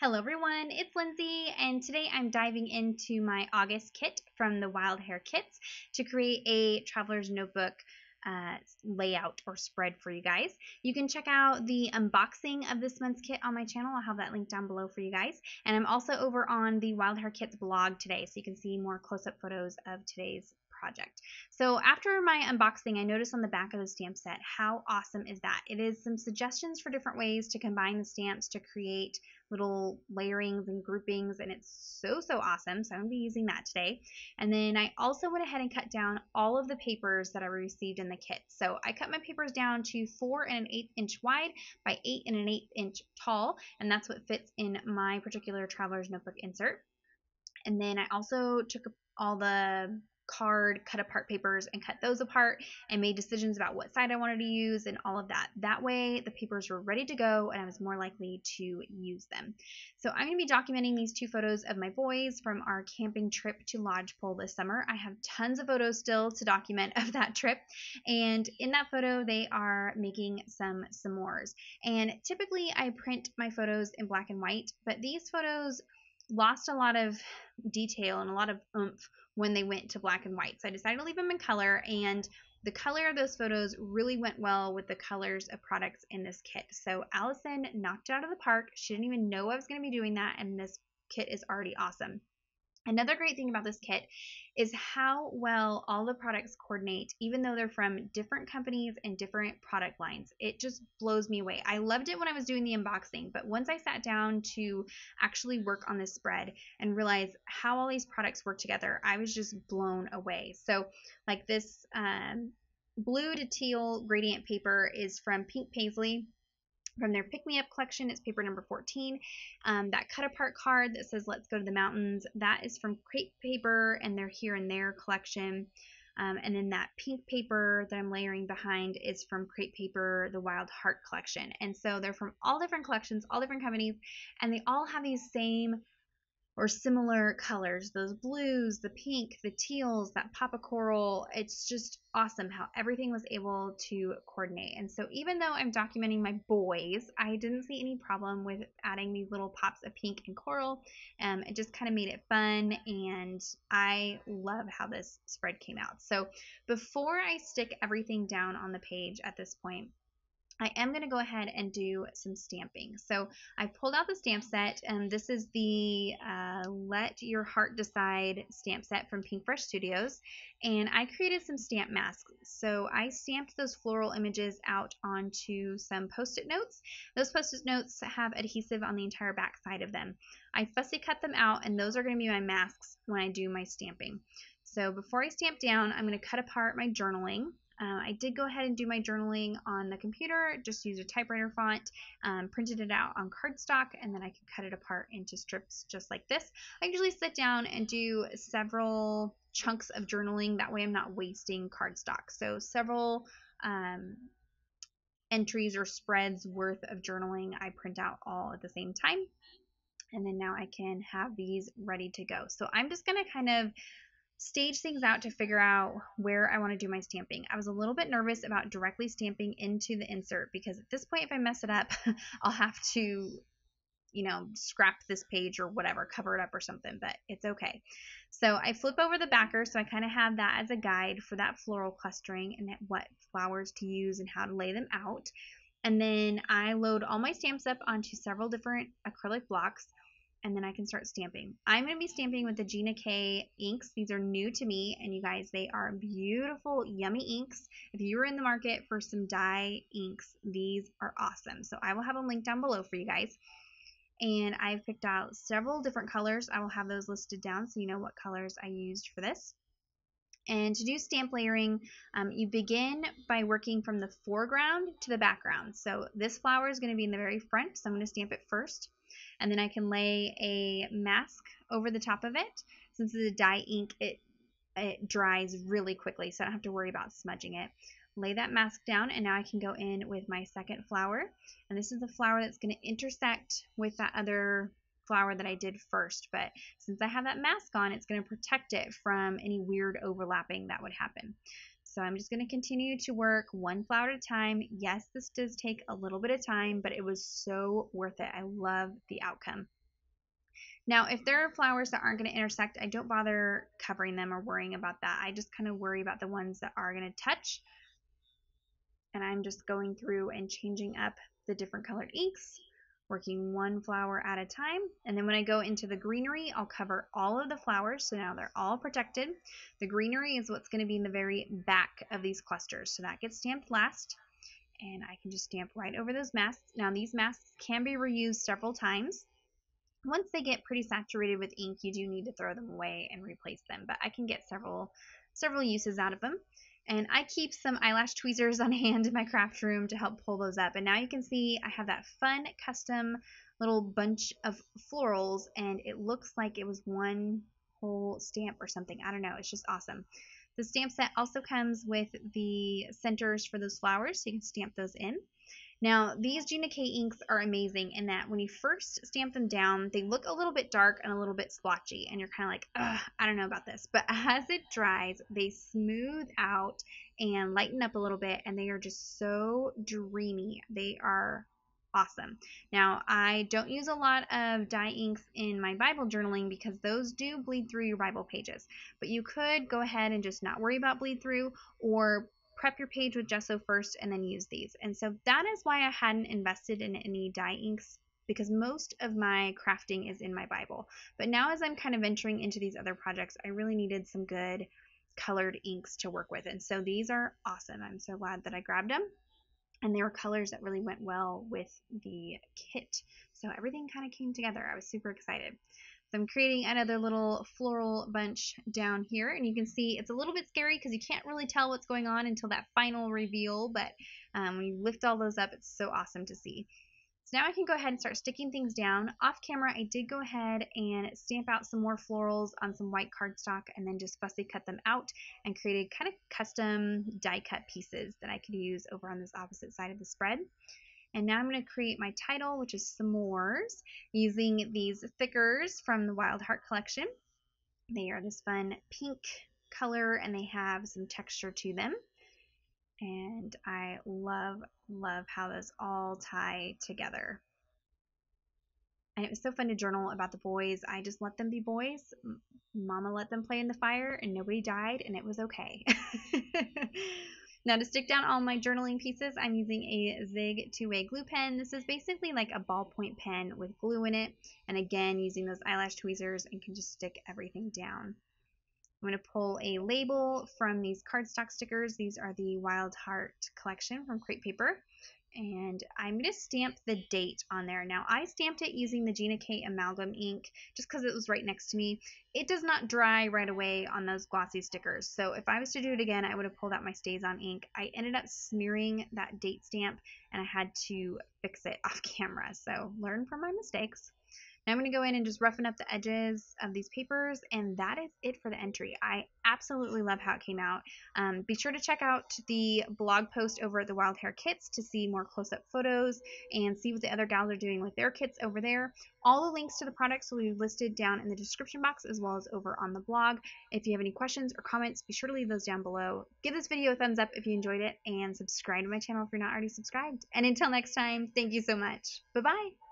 Hello everyone, it's Lindsay, and today I'm diving into my August kit from the Wild Hare Kits to create a traveler's notebook layout or spread for you guys. You can check out the unboxing of this month's kit on my channel. I'll have that link down below for you guys. And I'm also over on the Wild Hare Kits blog today, so you can see more close-up photos of today's project. So after my unboxing, I noticed on the back of the stamp set, how awesome is that? It is some suggestions for different ways to combine the stamps to create little layerings and groupings, and it's so awesome. So I'm going to be using that today. And then I also went ahead and cut down all of the papers that I received in the kit. So I cut my papers down to 4 1/8 inch wide by 8 1/8 inch tall, and that's what fits in my particular traveler's notebook insert. And then I also took all the card cut apart papers and cut those apart and made decisions about what side I wanted to use and all of that. That way the papers were ready to go and I was more likely to use them. So I'm going to be documenting these two photos of my boys from our camping trip to Lodgepole this summer. I have tons of photos still to document of that trip, and in that photo they are making some s'mores. And typically I print my photos in black and white, but these photos lost a lot of detail and a lot of oomph when they went to black and white. So I decided to leave them in color, and the color of those photos really went well with the colors of products in this kit. So Allison knocked it out of the park. She didn't even know I was going to be doing that, and this kit is already awesome. Another great thing about this kit is how well all the products coordinate, even though they're from different companies and different product lines. It just blows me away. I loved it when I was doing the unboxing, but once I sat down to actually work on this spread and realize how all these products work together, I was just blown away. So like this blue to teal gradient paper is from Pink Paisley. From their Pick Me Up collection, it's paper number 14. That cut apart card that says Let's Go to the Mountains, that is from Crepe Paper and their Here and There collection. And then that pink paper that I'm layering behind is from Crepe Paper, the Wild Heart collection. And so they're from all different collections, all different companies, and they all have these same or similar colors, those blues, the pink, the teals, that papa coral. It's just awesome how everything was able to coordinate. And so even though I'm documenting my boys, I didn't see any problem with adding these little pops of pink and coral. It just kind of made it fun, and I love how this spread came out. So before I stick everything down on the page at this point, I am going to go ahead and do some stamping. So I pulled out the stamp set, and this is the Let Your Heart Decide stamp set from Pink Fresh Studios, and I created some stamp masks. So I stamped those floral images out onto some post-it notes. Those post-it notes have adhesive on the entire back side of them. I fussy cut them out, and those are going to be my masks when I do my stamping. So before I stamp down, I'm going to cut apart my journaling. I did go ahead and do my journaling on the computer, just use a typewriter font, printed it out on cardstock, and then I could cut it apart into strips just like this. I usually sit down and do several chunks of journaling, that way I'm not wasting cardstock. So several entries or spreads worth of journaling I print out all at the same time, and then now I can have these ready to go. So I'm just going to kind of stage things out to figure out where I want to do my stamping. I was a little bit nervous about directly stamping into the insert, because at this point, if I mess it up, I'll have to, scrap this page or whatever, cover it up or something, but it's okay. So I flip over the backer, so I kind of have that as a guide for that floral clustering and what flowers to use and how to lay them out. And then I load all my stamps up onto several different acrylic blocks, and then I can start stamping. I'm going to be stamping with the Gina K inks. These are new to me, and you guys, they are beautiful, yummy inks. If you are in the market for some dye inks, these are awesome. So I will have a link down below for you guys. And I've picked out several different colors. I will have those listed down so you know what colors I used for this. And to do stamp layering, you begin by working from the foreground to the background. So this flower is going to be in the very front, so I'm going to stamp it first. And then I can lay a mask over the top of it. Since it's a dye ink, it dries really quickly, so I don't have to worry about smudging it. Lay that mask down, and now I can go in with my second flower. And this is the flower that's going to intersect with that other flower that I did first. But since I have that mask on, it's going to protect it from any weird overlapping that would happen. So I'm just going to continue to work one flower at a time. Yes, this does take a little bit of time, but it was so worth it. I love the outcome. Now, if there are flowers that aren't going to intersect, I don't bother covering them or worrying about that. I just kind of worry about the ones that are going to touch. And I'm just going through and changing up the different colored inks, working one flower at a time. And then when I go into the greenery, I'll cover all of the flowers. So now they're all protected. The greenery is what's going to be in the very back of these clusters. So that gets stamped last. And I can just stamp right over those masks. Now these masks can be reused several times. Once they get pretty saturated with ink, you do need to throw them away and replace them. But I can get several uses out of them. And I keep some eyelash tweezers on hand in my craft room to help pull those up. And now you can see I have that fun custom little bunch of florals, and it looks like it was one whole stamp or something. I don't know. It's just awesome. The stamp set also comes with the centers for those flowers, so you can stamp those in. Now, these Gina K inks are amazing in that when you first stamp them down, they look a little bit dark and a little bit splotchy, and you're kind of like, ugh, I don't know about this. But as it dries, they smooth out and lighten up a little bit, and they are just so dreamy. They are awesome. Now, I don't use a lot of dye inks in my Bible journaling because those do bleed through your Bible pages. But you could go ahead and just not worry about bleed through, or prep your page with gesso first and then use these. And so that is why I hadn't invested in any dye inks, because most of my crafting is in my Bible. But now as I'm kind of venturing into these other projects, I really needed some good colored inks to work with. And so these are awesome. I'm so glad that I grabbed them. And they were colors that really went well with the kit. So everything kind of came together. I was super excited. So I'm creating another little floral bunch down here, and you can see it's a little bit scary because you can't really tell what's going on until that final reveal, but when you lift all those up, it's so awesome to see. So now I can go ahead and start sticking things down. Off camera, I did go ahead and stamp out some more florals on some white cardstock and then just fussy cut them out and created kind of custom die cut pieces that I could use over on this opposite side of the spread. And now I'm going to create my title, which is S'mores, using these thickers from the Wild Heart collection. They are this fun pink color, and they have some texture to them. And I love how those all tie together. And it was so fun to journal about the boys. I just let them be boys. Mama let them play in the fire, and nobody died, and it was okay. Now to stick down all my journaling pieces, I'm using a Zig 2-way glue pen. This is basically like a ballpoint pen with glue in it. And again, using those eyelash tweezers, and can just stick everything down. I'm going to pull a label from these cardstock stickers. These are the Wild Heart collection from Crepe Paper. And I'm going to stamp the date on there. Now, I stamped it using the Gina K amalgam ink just because it was right next to me. It does not dry right away on those glossy stickers. So if I was to do it again, I would have pulled out my STAYS-ON ink. I ended up smearing that date stamp, and I had to fix it off camera. So learn from my mistakes. Now I'm going to go in and just roughen up the edges of these papers, and that is it for the entry. I absolutely love how it came out. Be sure to check out the blog post over at the Wild Hare Kits to see more close-up photos and see what the other gals are doing with their kits over there. All the links to the products will be listed down in the description box as well as over on the blog. If you have any questions or comments, be sure to leave those down below. Give this video a thumbs up if you enjoyed it, and subscribe to my channel if you're not already subscribed. And until next time, thank you so much. Bye-bye.